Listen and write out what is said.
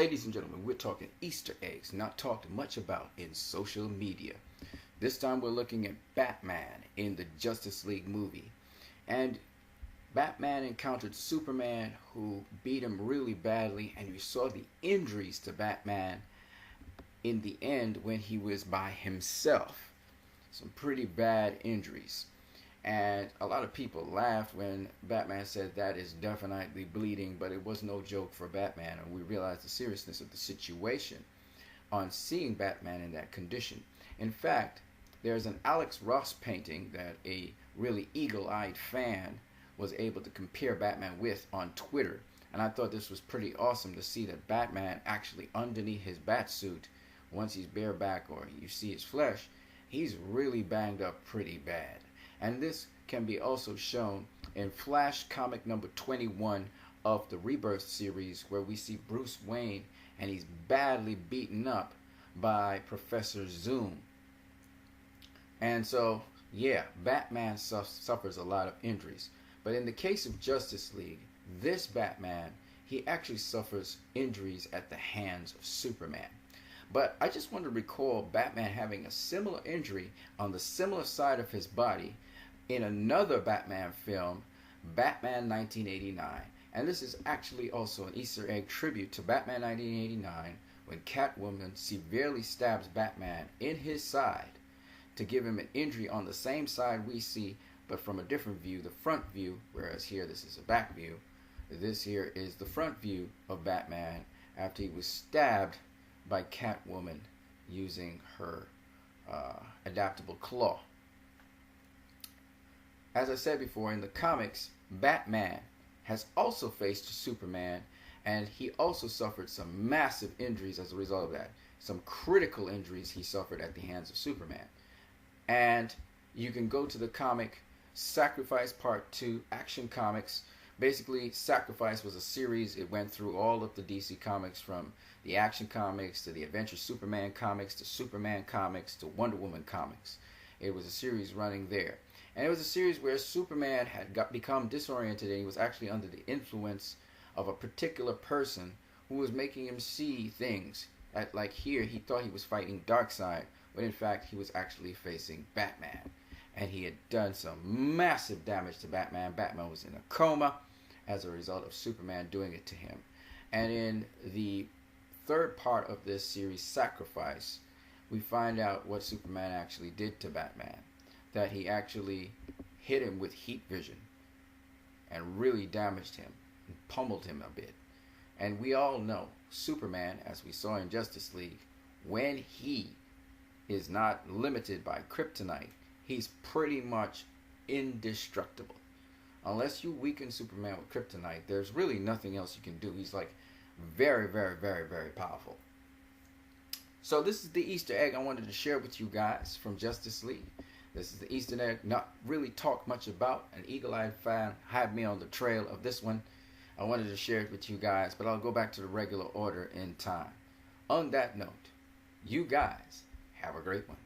Ladies and gentlemen, we're talking Easter eggs, not talked much about in social media. This time we're looking at Batman in the Justice League movie. And Batman encountered Superman who beat him really badly, and you saw the injuries to Batman in the end when he was by himself. Some pretty bad injuries. And a lot of people laughed when Batman said that is definitely bleeding, but it was no joke for Batman, and we realized the seriousness of the situation on seeing Batman in that condition. In fact, there's an Alex Ross painting that a really eagle-eyed fan was able to compare Batman with on Twitter, and I thought this was pretty awesome to see that Batman actually underneath his bat suit, once he's bareback or you see his flesh, he's really banged up pretty bad. And this can be also shown in Flash comic number 21 of the Rebirth series, where we see Bruce Wayne and he's badly beaten up by Professor Zoom. And so, yeah, Batman suffers a lot of injuries. But in the case of Justice League, this Batman, he actually suffers injuries at the hands of Superman. But I just want to recall Batman having a similar injury on the similar side of his body in another Batman film, Batman 1989. And this is actually also an Easter egg tribute to Batman 1989, when Catwoman severely stabs Batman in his side to give him an injury on the same side we see, but from a different view, the front view, whereas here this is a back view. This here is the front view of Batman after he was stabbed by Catwoman using her adaptable claw. As I said before, in the comics, Batman has also faced Superman, and he also suffered some massive injuries as a result of that. Some critical injuries he suffered at the hands of Superman. And you can go to the comic Sacrifice Part 2, Action Comics. Basically, Sacrifice was a series. It went through all of the DC comics, from the Action Comics to the Adventure Superman comics to Superman comics to Wonder Woman comics. It was a series running there. And it was a series where Superman had become disoriented, and he was actually under the influence of a particular person who was making him see things. Like here, he thought he was fighting Darkseid, but in fact he was actually facing Batman. And he had done some massive damage to Batman. Batman was in a coma as a result of Superman doing it to him. And in the third part of this series, Sacrifice, we find out what Superman actually did to Batman. That he actually hit him with heat vision and really damaged him and pummeled him a bit. And we all know Superman, as we saw in Justice League, when he is not limited by kryptonite, he's pretty much indestructible. Unless you weaken Superman with kryptonite, there's really nothing else you can do. He's like very, very, very, very powerful. So this is the Easter egg I wanted to share with you guys from Justice League. This is the Easter egg, not really talked much about. An eagle-eyed fan had me on the trail of this one. I wanted to share it with you guys, but I'll go back to the regular order in time. On that note, you guys have a great one.